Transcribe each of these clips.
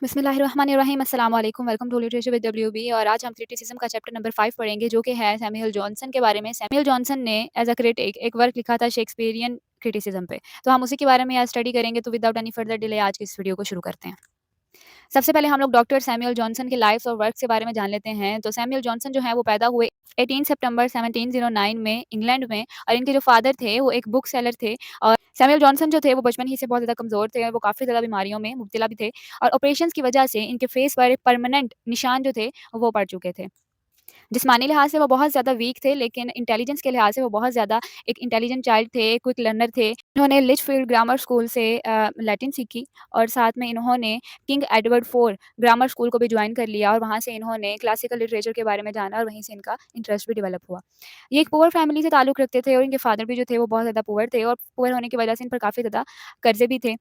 बिस्मिल्लाहिर्रहमानिर्रहीम अस्सलाम वालेकुम welcome to literature with WB. और आज हम क्रिटिसिज्म का चैप्टर नंबर 5 पढ़ेंगे जो कि है सैमुअल जॉनसन के बारे में। सैमुअल जॉनसन ने एज अ क्रिटिक एक वर्क लिखा था शेक्सपियरियन क्रिटिसिज्म पे, तो हम उसी के बारे में आज स्टडी करेंगे। तो विदाउट एनी फर्दर डिले आज की इस वीडियो को शुरू करते हैं। सबसे पहले हम लोग डॉक्टर सैमुअल जॉनसन के लाइफ और वर्क के बारे में जान लेते हैं। तो सैमुअल जॉनसन जो है वो पैदा हुए 18 सितंबर 1709 में इंग्लैंड में, और इनके जो फादर थे वो एक बुक सेलर थे। और सैमुअल जॉनसन जो थे वो बचपन ही से बहुत ज़्यादा कमज़ोर थे, और वो काफ़ी ज़्यादा बीमारियों में मुब्तला भी थे, और ऑपरेशंस की वजह से इनके फेस पर परमानेंट निशान जो थे वो पड़ चुके थे। जिस्मानी लिहाज से वो बहुत ज़्यादा वीक थे, लेकिन इंटेलिजेंस के लिहाज से वो बहुत ज़्यादा एक इंटेलिजेंट चाइल्ड थे, क्विक लर्नर थे। इन्होंने लिचफील्ड ग्रामर स्कूल से लैटिन सीखी, और साथ में इन्होंने king Edward IV grammar school को भी ज्वाइन कर लिया, और वहाँ से इन्होंने क्लासिकल लिटरेचर के बारे में जाना, और वहीं से इनका इंटरेस्ट भी डेवलप हुआ। ये एक पुअर फैमिली से ताल्लुक़ रखते थे, और इनके फादर भी जो थे वो बहुत ज़्यादा पुअर थे, और पुअर होने की वजह से इन पर काफ़ी ज़्यादा कर्ज़े भी थे,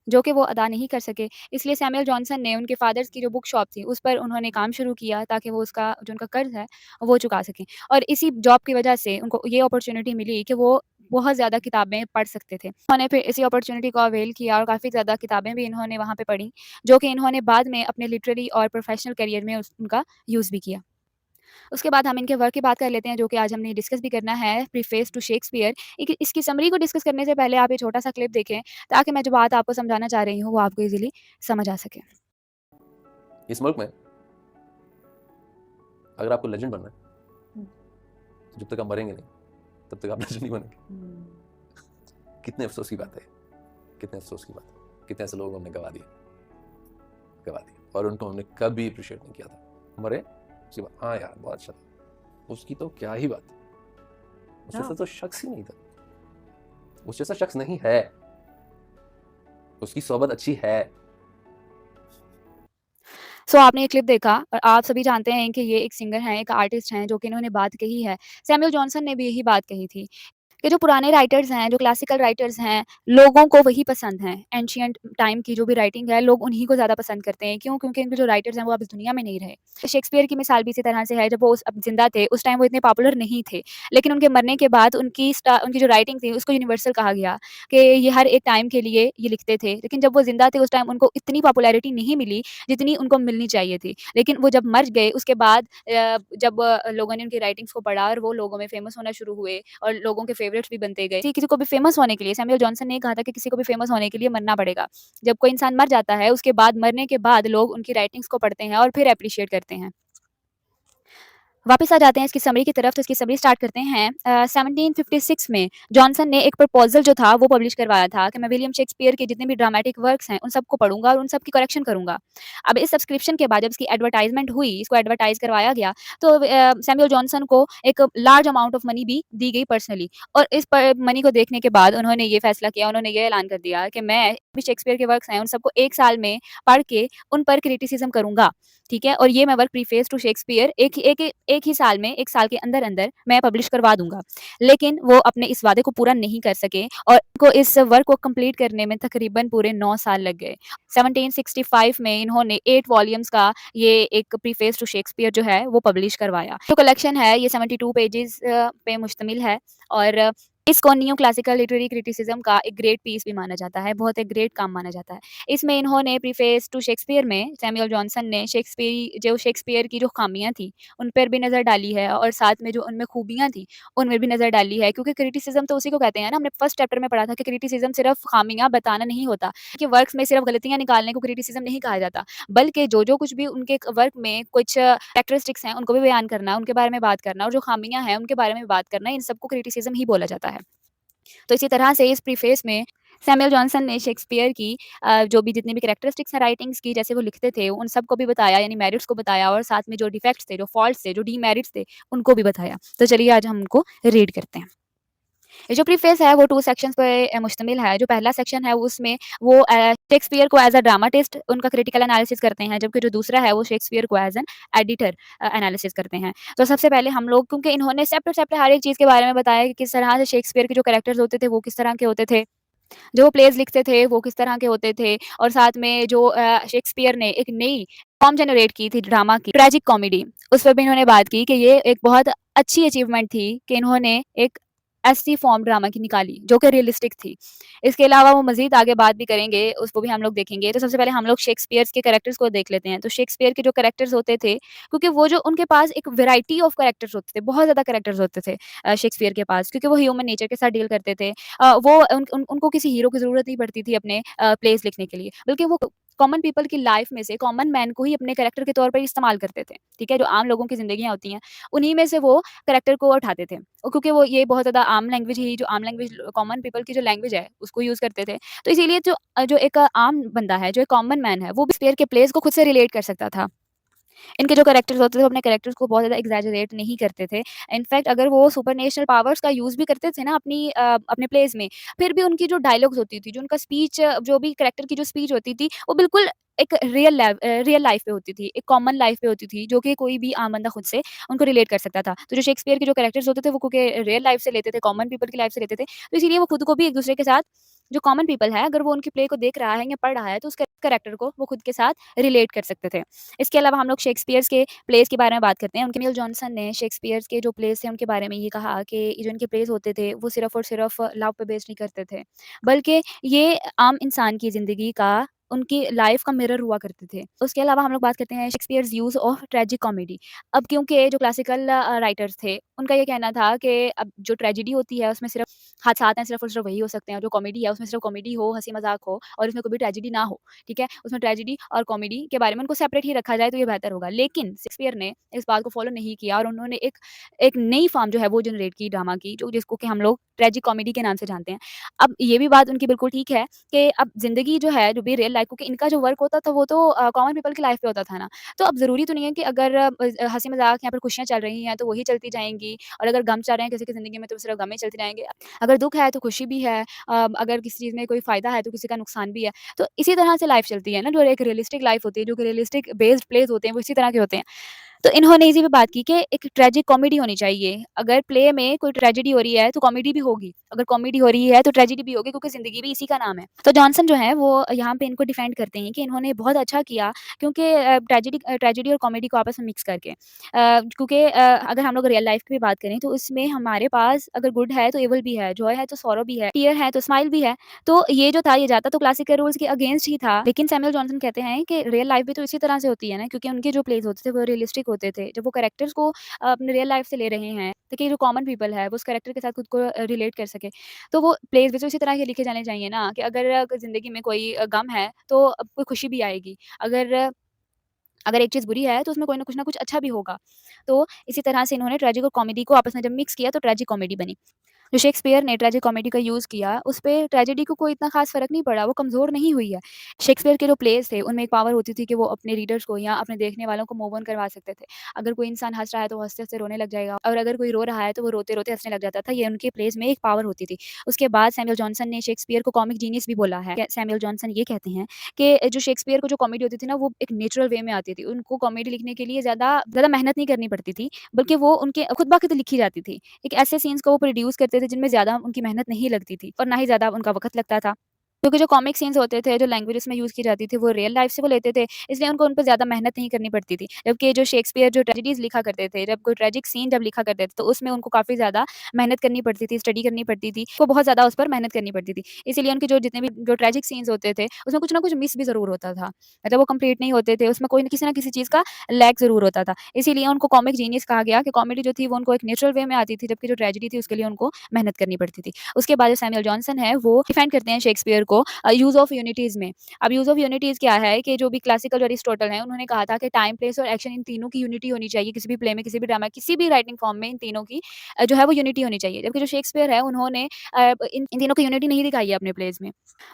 जो कि वो अदा नहीं कर सके। इसलिए सैमुअल जॉनसन ने उनके फ़ादर्स की जो बुक शॉप थी, उस पर उन्होंने काम शुरू किया ताकि वो उसका जो उनका कर्ज़ है, वो चुका सकें। और इसी जॉब की वजह से उनको ये अपॉर्च्युनिटी मिली कि वो बहुत ज़्यादा किताबें पढ़ सकते थे। उन्होंने फिर इसी अपॉर्च्युनिटी को अवेल किया, और काफ़ी ज़्यादा किताबें भी इन्होंने वहाँ पे पढ़ी, जो कि इन्होंने बाद में अपने लिटरेरी और प्रोफ़ेशनल करियर में उनका यूज़ भी किया। उसके बाद हम इनके वर्क की बात कर लेते हैं, जो कि आज हमने डिस्कस भी करना है, प्रीफेस टू शेक्सपियर। एक इसकी समरी को डिस्कस करने से पहले आप ये छोटा-सा क्लिप देखें, ताकि मैं जो बात आपको समझाना चाह रही हूँ, वो आपको ईज़िली समझ आ सके। इस मुल्क में अगर आपको लेजेंड बनना है, जब तक आप मरेंगे नहीं, तब तक आप लेजेंड नहीं बनेंगे। कितने अफसोस की बात है, कितने अफसोस की बात है। कितने ऐसे लोग हमने गवा दिए, और उनको हमने कभी अप्रिशिएट नहीं किया था। मरे उसके बाद हाँ यार बहुत अच्छा था, उसकी तो क्या ही बात, उस जैसा तो शख्स ही नहीं था, उस जैसा शख्स नहीं है, उसकी सोबत अच्छी है। आपने ये क्लिप देखा, और आप सभी जानते हैं कि ये एक सिंगर हैं, एक आर्टिस्ट हैं, जो कि इन्होंने बात कही है। सैमुअल जॉनसन ने भी यही बात कही थी कि जो पुराने राइटर्स हैं, जो क्लासिकल राइटर्स हैं, लोगों को वही पसंद हैं। एंशिएंट टाइम की जो भी राइटिंग है, लोग उन्हीं को ज़्यादा पसंद करते हैं। क्यों? क्योंकि इनके जो राइटर्स हैं, वो अब इस दुनिया में नहीं रहे। शेक्सपियर की मिसाल भी इसी तरह से है, जब वो अब ज़िंदा थे, उस टाइम वो इतने पॉपुलर नहीं थे। लेकिन उनके मरने के बाद उनकी जो राइटिंग थी, उसको यूनिवर्सल कहा गया कि ये हर एक टाइम के लिए ये लिखते थे। लेकिन जब वो ज़िंदा थे, उस टाइम उनको इतनी पॉपुलैरिटी नहीं मिली, जितनी उनको मिलनी चाहिए थी। लेकिन वो जब मर गए, उसके बाद जब लोगों ने उनकी राइटिंग्स को पढ़ा, और वो लोगों में फेमस होना शुरू हुए, और लोगों के फेवरेट्स भी बनते गए। किसी को भी फेमस होने के लिए, सैमुअल जॉनसन ने कहा था कि किसी को भी फेमस होने के लिए मरना पड़ेगा। जब कोई इंसान मर जाता है, उसके बाद मरने के बाद लोग उनकी राइटिंग्स को पढ़ते हैं, और फिर एप्रिशिएट करते हैं। वापस आ जाते हैं इसकी समरी की तरफ। तो इसकी समरी स्टार्ट करते हैं। 1756 में जॉनसन ने एक प्रपोज़ल जो था वो पब्लिश करवाया था कि मैं विलियम शेक्सपियर के जितने भी ड्रामेटिक वर्क्स हैं, उन सबको पढ़ूँगा और उन सब की करेक्शन करूँगा। अब इस सब्सक्रिप्शन के बाद जब इसकी एडवर्टाइज़मेंट हुई, इसको एडवर्टाइज़ करवाया गया, तो सैमुअल जॉनसन को एक लार्ज अमाउंट ऑफ मनी भी दी गई पर्सनली। और इस प मनी को देखने के बाद उन्होंने ये फैसला किया, उन्होंने ये ऐलान कर दिया कि मैं भी शेक्सपियर के वर्क्स हैं, उन सबको 1 साल में पढ़ के उन पर क्रिटिसिज़्म करूँगा। ठीक है? और ये मैं वर्क प्रीफेस टू शेक्सपियर एक ही साल में, 1 साल के अंदर-अंदर मैं पब्लिश करवा दूँगा। लेकिन वो अपने इस वादे को पूरा नहीं कर सके, और उनको इस वर्क को कंप्लीट करने में तकरीबन पूरे 9 साल लग गए। 1765 में इन्होंने 8 वॉल्यूम्स का ये एक प्रीफेस टू शेक्सपियर जो है वो पब्लिश करवाया। जो कलेक्शन है ये 72 पेजेज़ पे मुश्तमिल है, और इसको न्यू क्लासिकल लिटरेरी क्रिटिसिज़्म का एक ग्रेट पीस भी माना जाता है, बहुत एक ग्रेट काम माना जाता है। इसमें इन्होंने प्रीफेस टू शेक्सपियर में सैमुअल जॉनसन ने शेक्सपियर की जो खामियाँ थी, उन पर भी नज़र डाली है, और साथ में जो उनमें खूबियाँ थी, उनमें भी नज़र डाली है। क्योंकि क्रिटिसिज़्म तो उसी को कहते हैं ना, हमने फर्स्ट चैप्टर में पढ़ा था कि क्रिटिसिज़्म सिर्फ़ खामियाँ बताना नहीं होता, कि वर्क्स में सिर्फ़ गलतियाँ निकालने को क्रिटिसिज़्म नहीं कहा जाता, बल्कि जो कुछ भी उनके वर्क में कुछ कैरेक्टरिस्टिक्स हैं, उनको भी बयान करना, उनके बारे में बात करना, और जो खामियाँ हैं, उनके बारे में बात करना, इन सबको क्रिटिसिज़्म ही बोला जाता है। तो इसी तरह से इस प्रीफेस में सैमुअल जॉनसन ने शेक्सपियर की जो भी जितनी भी कैरेक्टरिस्टिक्स हैं राइटिंग्स की, जैसे वो लिखते थे, उन सबको भी बताया, यानी मेरिट्स को बताया, और साथ में जो डिफेक्ट्स थे, जो फॉल्ट्स थे, जो डीमेरिट्स थे, उनको भी बताया। तो चलिए आज हम उनको रीड करते हैं। ये जो प्रीफेस है वो 2 सेक्शंस पे मुश्तमिल है। जो पहला सेक्शन है उसमें वो शेक्सपियर को एज़ अ ड्रामाटिस्ट उनका क्रिटिकल एनालिसिस करते हैं, जबकि जो दूसरा है वो शेक्सपियर को एज़ एन एडिटर एनालिसिस करते हैं। तो सबसे पहले हम लोग, क्योंकि इन्होंने सेपरेट-सेपरेट हर एक चीज़ के बारे में बताया कि किस तरह से शेक्सपियर के जो कैरेक्टर्स होते थे वो किस तरह के होते थे, जो प्लेज़ लिखते थे वो किस तरह के होते थे, और साथ में जो शेक्सपियर ने एक नई फॉर्म जनरेट की थी ड्रामा की, ट्रेजिक कॉमेडी, उस पे भी इन्होंने बात की कि ये एक बहुत अच्छी अचीवमेंट थी कि इन्होंने एक एसटी फॉर्म ड्रामा की निकाली, जो कि रियलिस्टिक थी। इसके अलावा वो मज़ीद आगे बात भी करेंगे, उसको भी हम लोग देखेंगे। तो सबसे पहले हम लोग शेक्सपियर्स के कैरेक्टर्स को देख लेते हैं। तो शेक्सपियर के जो कैरेक्टर्स होते थे, क्योंकि वो जो उनके पास एक वैरायटी ऑफ कैरेक्टर्स होते थे, बहुत ज़्यादा कैरेक्टर्स होते थे शेक्सपियर के पास, क्योंकि वो ह्यूमन नेचर के साथ डील करते थे। वो उनको किसी हीरो की ज़रूरत नहीं पड़ती थी अपने प्लेस लिखने के लिए, बल्कि वो कॉमन पीपल की लाइफ में से कॉमन मैन को ही अपने कैरेक्टर के तौर पर इस्तेमाल करते थे, ठीक है? जो आम लोगों की ज़िंदगियाँ होती हैं, उन्हीं में से वो कैरेक्टर को उठाते थे। क्योंकि वो ये बहुत ज़्यादा आम लैंग्वेज ही जो आम लैंग्वेज कॉमन पीपल की जो लैंग्वेज है, उसको यूज़ करते थे। तो इसीलिए जो एक आम बंदा है, जो एक कॉमन मैन है, वो भी शेक्सपियर के प्लेस को खुद से रिलेट कर सकता था। इनके जो कैरेक्टर्स होते थे, वो अपने कैरेक्टर्स को बहुत ज़्यादा एक्ज़ैजरेट नहीं करते थे। इनफैक्ट अगर वो सुपरनेचुरल पावर्स का यूज़ भी करते थे ना अपने प्लेज़ में, फिर भी उनकी जो डायलॉग्स होती थी, जो उनका स्पीच जो भी कैरेक्टर की जो स्पीच होती थी, वो बिल्कुल एक रियल लाइफ़ पे होती थी, एक कॉमन लाइफ़ पे होती थी, जो कि कोई भी आम बंदा खुद से उनको रिलेट कर सकता था। तो जो शेक्सपियर के जो कैरेक्टर्स होते थे, वो क्योंकि रियल लाइफ़ से लेते थे, कॉमन पीपल की लाइफ़ से लेते थे, तो इसीलिए वो खुद को भी एक-दूसरे के साथ जो कॉमन पीपल है, अगर वो उनकी प्ले को देख रहा है या पढ़ रहा है, तो उस कैरेक्टर को वो खुद के साथ रिलेट कर सकते थे। इसके अलावा हम लोग शेक्सपियर्स के प्लेस के बारे में बात करते हैं। उनके सैमुअल जॉनसन ने शेक्सपियर्स के जो प्लेस थे उनके बारे में ये कहा कि जो इनके प्लेस होते थे वो सिर्फ़ और सिर्फ़ लव पे बेस्ड नहीं करते थे, बल्कि ये आम इंसान की ज़िंदगी का उनकी लाइफ़ का मिरर हुआ करते थे। उसके अलावा हम लोग बात करते हैं Shakespeare's use of tragic comedy. अब क्योंकि जो क्लासिकल राइटर्स थे, उनका ये कहना था कि अब जो ट्रेजेडी होती है उसमें सिर्फ़ हादसात हैं, सिर्फ़ और सिर्फ़ वही हो सकते हैं। जो कॉमेडी है उसमें सिर्फ़ कॉमेडी हो, हँसी-मज़ाक हो और इसमें कोई भी ट्रेजेडी ना हो, ठीक है? उसमें ट्रेजेडी और कॉमेडी के बारे में उनको सेपरेट ही रखा जाए तो ये बेहतर होगा। लेकिन शेक्सपियर ने इस बात को फ़ॉलो नहीं किया और उन्होंने एक एक नई फ़ॉर्म जो है वो जनरेट की ड्रामा की, जो जिसको कि हम लोग ट्रेजिक कॉमेडी के नाम से जानते हैं। अब ये भी बात उनकी बिल्कुल ठीक है कि अब ज़िंदगी जो है, जो भी रियल लाइफ़, क्योंकि इनका जो वर्क होता था वो तो कॉमन पीपल की लाइफ़ पे होता था ना। तो अब ज़रूरी तो नहीं है कि अगर हँसी-मज़ाक यहाँ पर खुशियाँ चल रही हैं तो वही चलती जाएँगी और अगर गम चल रहे हैं किसी की ज़िंदगी में तो सिर्फ़ गम ही चलते रहेंगे। अगर दुःख है तो खुशी भी है, अगर किसी चीज़ में कोई फ़ायदा है तो किसी का नुकसान भी है। तो इसी तरह से लाइफ़ चलती है ना, जो एक रियलिस्टिक लाइफ़ होती है, जो कि रियलिस्टिक बेस्ड प्लेज़ होते हैं, वो इसी तरह के होते हैं। तो इन्होंने इसी पे बात की कि एक ट्रेजिक कॉमेडी होनी चाहिए। अगर प्ले में कोई ट्रेजेडी हो रही है, तो कॉमेडी भी होगी। अगर कॉमेडी हो रही है, तो ट्रेजेडी भी होगी, क्योंकि ज़िंदगी भी इसी का नाम है। तो जॉनसन जो है, वो यहाँ पे इनको डिफेंड करते हैं कि इन्होंने बहुत अच्छा किया, क्योंकि ट्रेजेडी और कॉमेडी को आपस में मिक्स करके। क्योंकि अगर हम लोग रियल लाइफ़ की भी बात करें, तो उसमें हमारे पास अगर गुड है, तो इविल भी है, जॉय है, तो सॉरो भी है, टीयर है, तो स्माइल भी है। तो ये जो था, ये जाता तो क्लासिकल रूल्स के अगेंस्ट ही था। लेकिन सैमुअल जॉनसन कहते हैं कि रियल लाइफ़ भी तो इसी तरह से होती है ना, क्योंकि उनके जो प्लेज़ होते थे वो रियलिस्टिक होते थे। जब वो कैरेक्टर्स को अपने रियल लाइफ़ से ले रहे हैं, ताकि जो कॉमन पीपल है वो उस कैरेक्टर के साथ खुद को रिलेट कर सके। तो वो प्लेज़ भी तो इसी तरह के लिखे जाने चाहिए ना, कि अगर ज़िंदगी में कोई गम है तो कोई खुशी भी आएगी। अगर अगर एक चीज़ बुरी है तो उसमें कोई ना कुछ अच्छा भी होगा। तो इसी तरह से इन्होंने ट्रेजिक और कॉमेडी को आपस में जब मिक्स किया तो ट्रेजिक कॉमेडी बनी। जो शेक्सपियर ने ट्रेजिक कॉमेडी का यूज़ किया, उसपे ट्रेजेडी को कोई इतना ख़ास फ़र्क नहीं पड़ा, वो कमज़ोर नहीं हुई है। शेक्सपियर के जो प्लेज़ थे, उनमें एक पावर होती थी कि वो अपने रीडर्स को या अपने देखने वालों को मूव ऑन करवा सकते थे। अगर कोई इंसान हँस रहा है, तो वो हँसते-हँसते रोने लग जाएगा और अगर कोई रो रहा है, तो वो रोते-रोते हँसने लग जाता था। ये उनके प्लेज़ में एक पावर होती थी। उसके बाद सैमुअल जॉनसन ने शेक्सपियर को कॉमिक जीनियस भी बोला है। सैमुअल जॉनसन ये कहते हैं कि जो शेक्सपियर को जो कॉमेडी होती थी ना, वो एक नेचुरल वे में आती थी। उनको कॉमेडी लिखने के लिए ज़्यादा ज़्यादा मेहनत नहीं करनी पड़ती थी, बल्कि वो उनके खुद ब खुद लिखी जाती थी। एक ऐसे सीन्स को वो प्रोड्यूस करते थे जिनमें ज़्यादा उनकी मेहनत नहीं लगती थी और ना ही ज़्यादा उनका वक़्त लगता था। क्योंकि जो कॉमिक सीन्स होते थे, जो लैंग्वेजेज़ में यूज़ की जाती थी, वो रियल लाइफ़ से वो लेते थे, इसलिए उनको उन पे ज़्यादा मेहनत नहीं करनी पड़ती थी। जबकि जो शेक्सपियर जो ट्रेजेडीज़ लिखा करते थे, जब कोई ट्रेजिक सीन जब लिखा करते थे, तो उसमें उनको काफ़ी ज़्यादा मेहनत करनी पड़ती थी, स्टडी करनी पड़ती थी, वो बहुत ज़्यादा उस पर मेहनत करनी पड़ती थी। इसीलिए उनके जो जितने भी जो ट्रेजिक सीन्स होते थे, उसमें कुछ ना कुछ मिस भी ज़रूर होता था। मतलब वो कंप्लीट नहीं होते थे, उसमें कोई न किसी न किसी चीज़ का लैग ज़रूर होता था। इसीलिए उनको कॉमिक जीनियस कहा गया कि कॉमेडी जो थी वो उनको एक नेचुरल वे में आती थी, जबकि जो ट्रेजेडी थी उसके लिए उनको मेहनत करनी पड़ती थी। उसके बाद जो सैमुअल जॉनसन है वो डिफाइन करते हैं शेक्सपियर को यूज़ ऑफ यूनिटीज़ में। अब यूज़ ऑफ यूनिटीज़ क्या है कि जो भी क्लासिकल जो अरिस्टोटल हैं उन्होंने कहा था कि टाइम, प्लेस और एक्शन, इन तीनों की यूनिटी होनी चाहिए किसी भी प्ले में, किसी भी ड्रामा, किसी भी राइटिंग फॉर्म में इन तीनों की जो है वो यूनिटी होनी चाहिए। जबकि जो शेक्सपियर है उन्होंने इन तीनों की यूनिटी नहीं दिखाई है अपने प्लेज़ में।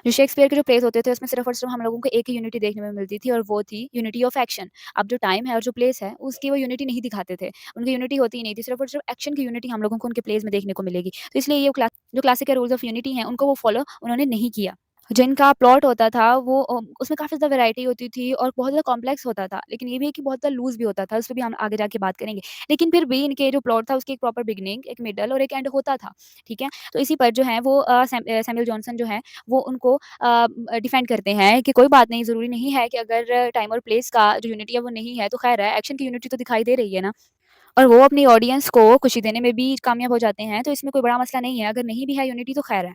जो शेक्सपियर के जो प्लेज़ होते थे उसमें सिर्फ़ और सिर्फ़ हम लोगों को एक ही यूनिटी देखने में मिलती थी और वो थी यूनिटी ऑफ एक्शन। अब जो टाइम है और जो प्लेस है उसकी वो यूनिटी नहीं दिखाते थे। उनकी यूनिटी होती ही नहीं थी, सिर्फ़ और सिर्फ़ एक्शन की यूनिटी हम लोगों को उनके प्लेज़ में देखने को मिलेगी। तो इसलिए ये जो क्लासिकल रूल्स ऑफ यूनिटी हैं उनको वो फ़ॉलो उन्होंने नहीं किया। जिनका प्लॉट होता था वो उसमें काफ़ी ज़्यादा वैरायटी होती थी और बहुत ज़्यादा कॉम्प्लेक्स होता था। लेकिन ये भी है कि बहुत ज़्यादा लूज़ भी होता था, उस पे भी हम आगे जाके बात करेंगे। लेकिन फिर भी इनके जो प्लॉट था उसकी एक प्रॉपर बिगिनिंग, एक मिडल और एक एंड होता था, ठीक है? तो इसी पर जो है वो सैमुअल जॉनसन जो है वो उनको डिफेंड करते हैं कि कोई बात नहीं, ज़रूरी नहीं है कि अगर टाइम और प्लेस का जो यूनिटी है वो नहीं है तो ख़ैर है, एक्शन की यूनिटी तो दिखाई दे रही है ना। और वो अपनी ऑडियंस को खुशी देने में भी कामयाब हो जाते हैं, तो इसमें कोई बड़ा मसला नहीं है, अगर नहीं भी है यूनिटी तो खैर है।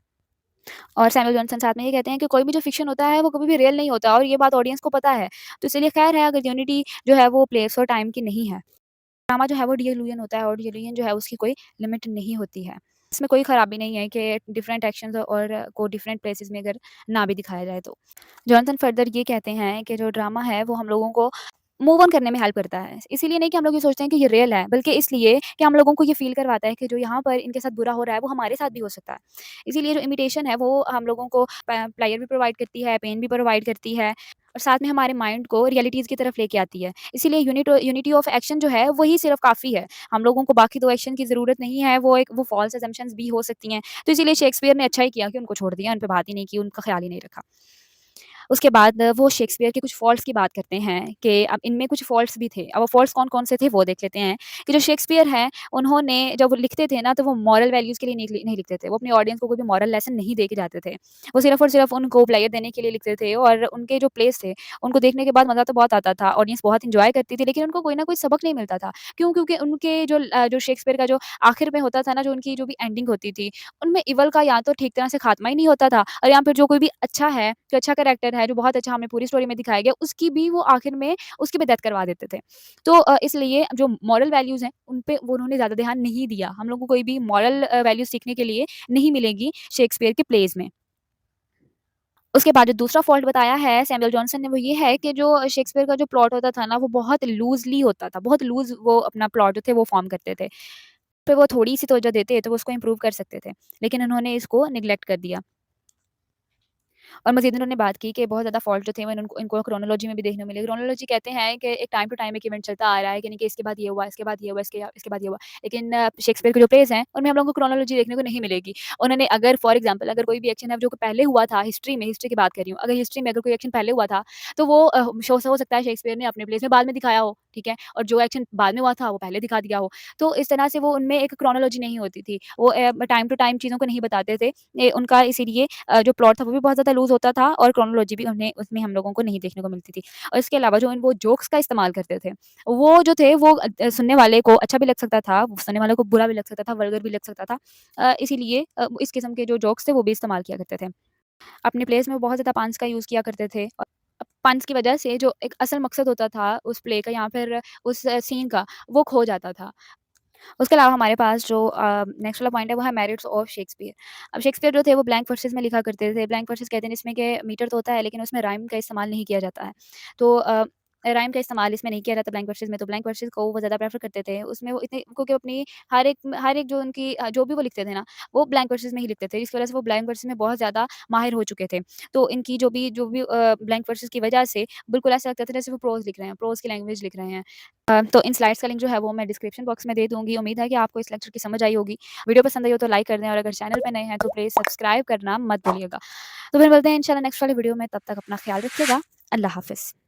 और सैमुअल जॉनसन साथ में ये कहते हैं कि कोई भी जो फ़िक्शन होता है, वो कभी भी रियल नहीं होता और ये बात ऑडियंस को पता है। तो इसलिए खैर है अगर यूनिटी जो है वो प्लेस और टाइम की नहीं है। ड्रामा जो है वो डिइल्यूजन होता है और डिइल्यूजन जो है उसकी कोई लिमिट नहीं होती है। इसमें कोई खराबी नहीं है कि डिफरेंट एक्शंस और को डिफरेंट प्लेसेस में अगर ना भी दिखाया जाए तो। जॉनसन फर्दर ये कहते हैं कि जो ड्रामा है वो हम लोगों को मूव ऑन करने में हेल्प करता है। इसीलिए नहीं कि हम लोग ये सोचते हैं कि ये रियल है, बल्कि इसलिए कि हम लोगों को ये फ़ील करवाता है कि जो यहाँ पर इनके साथ बुरा हो रहा है, वो हमारे साथ भी हो सकता है। इसीलिए जो इमिटेशन है, वो हम लोगों को प्लेज़र भी प्रोवाइड करती है, पेन भी प्रोवाइड करती है और साथ में हमारे माइंड को रियलिटीज़ की तरफ लेके आती है। इसीलिए यूनिटी ऑफ एक्शन जो है, वही सिर्फ़ काफ़ी है। हम लोगों को बाकी 2 एक्शन की ज़रूरत नहीं है, वो फ़ॉल्स असम्पशन्स भी हो सकती हैं। तो इसीलिए शेक्सपियर ने अच्छा ही किया कि उनको छोड़ दिया, उन पे बात ही नहीं की, उनका ख़्याल ही नहीं रखा। उसके बाद वो शेक्सपियर के कुछ फ़ॉल्ट्स की बात करते हैं कि अब इनमें कुछ फ़ॉल्ट्स भी थे। अब वो फ़ॉल्ट्स कौन-कौन से थे वो देख लेते हैं कि जो शेक्सपियर हैं, उन्होंने जब वो लिखते थे ना तो वो मॉरल वैल्यूज़ के लिए नहीं लिखते थे। वो अपनी ऑडियंस को कोई भी मॉरल लेसन नहीं दे के जाते थे। वो सिर्फ़ और सिर्फ़ उनको प्लेज़र देने के लिए लिखते थे और उनके जो प्लेस थे, उनको देखने के बाद मज़ा तो बहुत आता था, ऑडियंस बहुत एन्जॉय करती थी, लेकिन उनको कोई ना कोई सबक नहीं मिलता था। क्यों? क्योंकि उनके जो शेक्सपियर का जो आखिर में होता था ना, जो उनकी जो भी एंडिंग होती थी, उनमें इवल का या तो ठीक तरह से खात्मा ही नहीं होता था और या फिर जो कोई भी अच्छा है, जो अच्छा कैरेक्टर है, जो बहुत अच्छा हमें पूरी स्टोरी में दिखाया गया, उसकी भी वो आखिर में उसकी भी डेथ करवा देते थे। तो इसलिए जो मॉरल वैल्यूज़ हैं, उन पे वो उन्होंने ज़्यादा ध्यान नहीं दिया। हम लोगों को कोई भी मॉरल वैल्यूज़ सीखने के लिए नहीं मिलेगी शेक्सपियर के प्लेज़ में। उसके बाद जो दूसरा फ़ॉल्ट बताया है सैमुअल जॉनसन ने वो ये है कि जो शेक्सपियर का जो प्लॉट होता था ना, वो बहुत लूज़ली होता था। बहुत लूज़ वो अपना प्लॉट जो थे वो फ़ॉर्म करते थे। पे वो थोड़ी-सी तवज्जो देते तो वो उसको इम्प्रूव कर सकते थे। लेकिन उन्होंने इसको नेग्लेक्ट कर दिया। और मज़ीद उन्होंने बात की कि बहुत ज़्यादा फ़ॉल्ट जो थे वो इनको क्रोनोलॉजी में भी देखने को मिले। क्रोनोलॉजी कहते हैं कि एक टाइम टू टाइम एक इवेंट चलता आ रहा है, यानी कि इसके बाद ये हुआ, इसके बाद ये हुआ, इसके बाद ये हुआ। लेकिन शेक्सपियर के जो प्लेज़ हैं, उनमें हम लोगों को क्रोनोलॉजी देखने को नहीं मिलेगी। उन्होंने अगर फॉर एग्ज़ाम्पल अगर कोई भी एक्शन है जो कि पहले हुआ था हिस्ट्री में, हिस्ट्री की बात कर रही हूँ, अगर हिस्ट्री में अगर कोई एक्शन पहले हुआ था, तो वो शो हो सकता है शेक्सपियर ने अपने प्लेज़ में बाद में दिखाया हो, ठीक है? और जो एक्शन बाद में हुआ था, वो पहले दिखा दिया हो। तो इस तरह से वो उनमें एक क्रोनोलॉजी नहीं होती थी। वो टाइम टू टाइम चीज़ों को नहीं बताते थे। उनका इसीलिए जो प्लॉट था वो भी बहुत ज़्यादा लूज़ होता था और क्रोनोलॉजी भी उन्हें उसमें हम लोगों को नहीं देखने को मिलती थी। और इसके अलावा जो वो जोक्स का इस्तेमाल करते थे, वो जो थे वो सुनने वाले को अच्छा भी लग सकता था, सुनने वाले को बुरा भी लग सकता था, वल्गर भी लग सकता था। इसीलिए इस किस्म के जो जोक्स थे वो भी इस्तेमाल किया करते थे। अपने प्लेस में वो बहुत ज़्यादा पांस का यूज़ किया करते थे और पांस की वजह से जो एक असल मकसद होता था उस प्ले का या फिर उस सीन का, वो खो जाता था। उसके अलावा हमारे पास जो नेक्स्ट वाला पॉइंट है वो है मेरिट्स ऑफ शेक्सपियर। अब शेक्सपियर जो थे वो ब्लैंक वर्सेस में लिखा करते थे। ब्लैंक वर्सेस कहते हैं जिसमें कि मीटर तो होता है लेकिन उसमें राइम का इस्तेमाल नहीं किया जाता है। तो राइम का इस्तेमाल इसमें नहीं किया जाता ब्लैंक वर्सेस में, तो ब्लैंक वर्सेस को वो ज़्यादा प्रेफ़र करते थे। उसमें वो इतने क्योंकि अपनी हर एक जो उनकी जो भी वो लिखते थे ना, वो ब्लैंक वर्सेस में ही लिखते थे। जिसकी वज़ह से वो ब्लैंक वर्सेस में बहुत ज़्यादा माहिर हो चुके थे। तो इनकी जो भी ब्लैंक वर्सेस की वज़ह से बिल्कुल ऐसा लगता था जैसे वो प्रोज़ लिख रहे हैं, प्रोज़ की लैंग्वेज लिख रहे हैं। तो इन स्लाइड्स का लिंक जो है वो मैं डिस्क्रिप्शन बॉक्स में दे दूँगी। उम्मीद है कि आपको इस लेक्चर की समझ आई होगी। वीडियो पसंद आई हो तो लाइक कर दें और अगर चैनल पे नए हैं तो प्लीज़ सब्सक्राइब करना मत भूलिएगा। तो फिर मिलते हैं इंशाल्लाह नेक्स्ट वाली वीडियो में, तब तक अपना ख़्याल रखिएगा। अल्लाह हाफ़िज़।